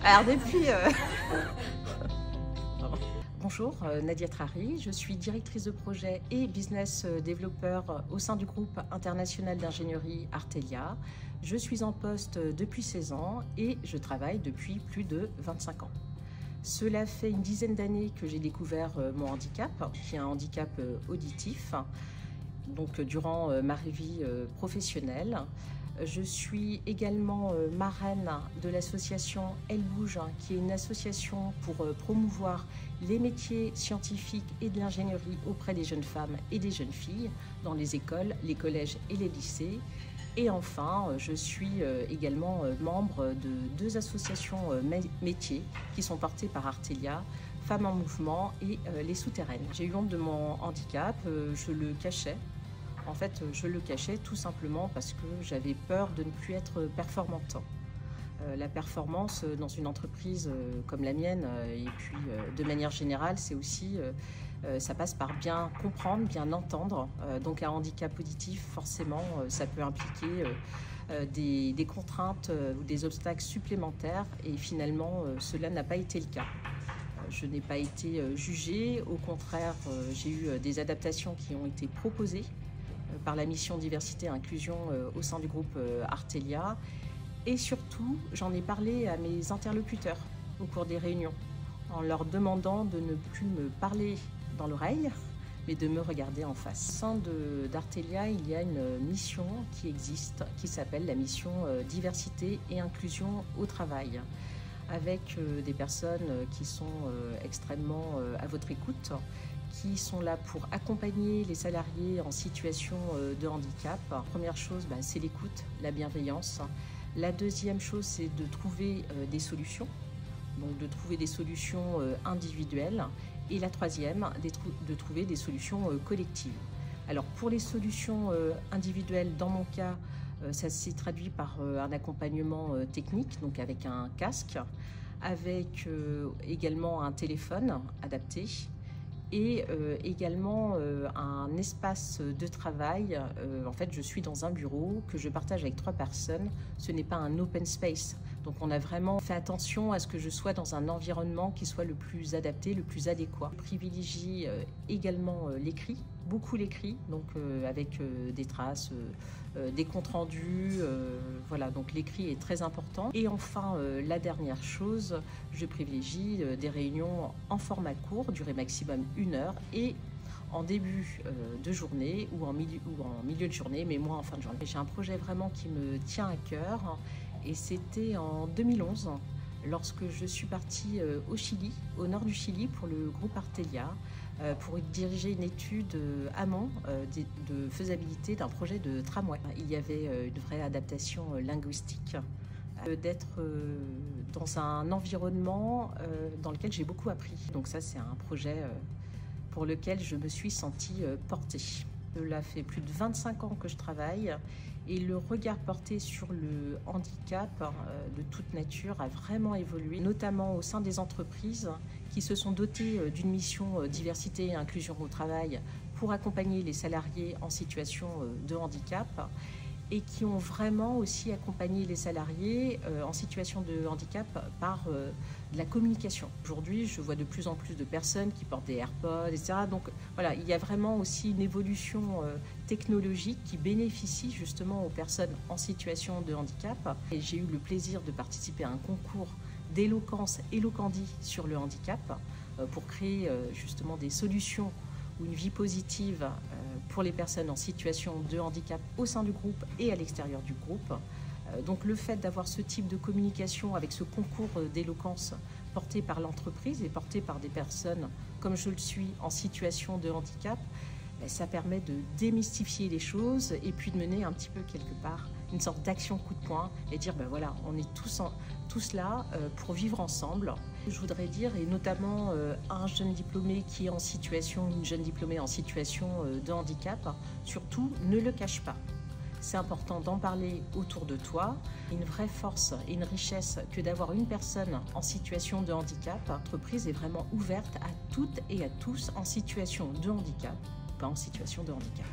Alors depuis... Bonjour, Nadia Trari, je suis directrice de projet et business développeur au sein du groupe international d'ingénierie Artelia. Je suis en poste depuis 16 ans et je travaille depuis plus de 25 ans. Cela fait une dizaine d'années que j'ai découvert mon handicap, qui est un handicap auditif, donc durant ma vie professionnelle. Je suis également marraine de l'association Elle Bouge, qui est une association pour promouvoir les métiers scientifiques et de l'ingénierie auprès des jeunes femmes et des jeunes filles dans les écoles, les collèges et les lycées. Et enfin, je suis également membre de deux associations métiers qui sont portées par Artelia, Femmes en Mouvement et Les Souterraines. J'ai eu honte de mon handicap, je le cachais. En fait, je le cachais tout simplement parce que j'avais peur de ne plus être performante. La performance dans une entreprise comme la mienne, et puis de manière générale, c'est aussi, ça passe par bien comprendre, bien entendre. Donc un handicap auditif, forcément, ça peut impliquer des contraintes ou des obstacles supplémentaires, et finalement, cela n'a pas été le cas. Je n'ai pas été jugée, au contraire, j'ai eu des adaptations qui ont été proposées par la mission diversité et inclusion au sein du groupe Artelia. Et surtout, j'en ai parlé à mes interlocuteurs au cours des réunions, en leur demandant de ne plus me parler dans l'oreille, mais de me regarder en face. Au sein d'Artelia, il y a une mission qui existe, qui s'appelle la mission diversité et inclusion au travail, avec des personnes qui sont extrêmement à votre écoute, qui sont là pour accompagner les salariés en situation de handicap. Première chose, c'est l'écoute, la bienveillance. La deuxième chose, c'est de trouver des solutions, donc de trouver des solutions individuelles. Et la troisième, de trouver des solutions collectives. Alors pour les solutions individuelles, dans mon cas, ça s'est traduit par un accompagnement technique, donc avec un casque, avec également un téléphone adapté, et également un espace de travail. En fait, je suis dans un bureau que je partage avec 3 personnes. Ce n'est pas un open space. Donc on a vraiment fait attention à ce que je sois dans un environnement qui soit le plus adapté, le plus adéquat. Je privilégie également l'écrit, beaucoup l'écrit, donc avec des traces, des comptes rendus, voilà, donc l'écrit est très important. Et enfin, la dernière chose, je privilégie des réunions en format court, durée maximum 1 heure, et en début de journée ou en milieu de journée, mais moins en fin de journée. J'ai un projet vraiment qui me tient à cœur, et c'était en 2011, lorsque je suis partie au Chili, au nord du Chili, pour le groupe Artelia, pour diriger une étude amont de faisabilité d'un projet de tramway. Il y avait une vraie adaptation linguistique, d'être dans un environnement dans lequel j'ai beaucoup appris. Donc ça, c'est un projet pour lequel je me suis sentie portée. Cela fait plus de 25 ans que je travaille, et le regard porté sur le handicap de toute nature a vraiment évolué, notamment au sein des entreprises qui se sont dotées d'une mission diversité et inclusion au travail pour accompagner les salariés en situation de handicap, et qui ont vraiment aussi accompagné les salariés en situation de handicap par de la communication. Aujourd'hui, je vois de plus en plus de personnes qui portent des AirPods, etc. Donc voilà, il y a vraiment aussi une évolution technologique qui bénéficie justement aux personnes en situation de handicap. Et j'ai eu le plaisir de participer à un concours d'éloquence, Eloquandi, sur le handicap, pour créer justement des solutions ou une vie positive pour les personnes en situation de handicap au sein du groupe et à l'extérieur du groupe. Donc le fait d'avoir ce type de communication avec ce concours d'éloquence porté par l'entreprise et porté par des personnes comme je le suis en situation de handicap, ça permet de démystifier les choses et puis de mener un petit peu quelque part une sorte d'action coup de poing et dire voilà, on est tous là pour vivre ensemble. Je voudrais dire, et notamment un jeune diplômé qui est en situation, une jeune diplômée en situation de handicap, surtout ne le cache pas. C'est important d'en parler autour de toi. Une vraie force et une richesse que d'avoir une personne en situation de handicap. L'entreprise est vraiment ouverte à toutes et à tous en situation de handicap, pas en situation de handicap.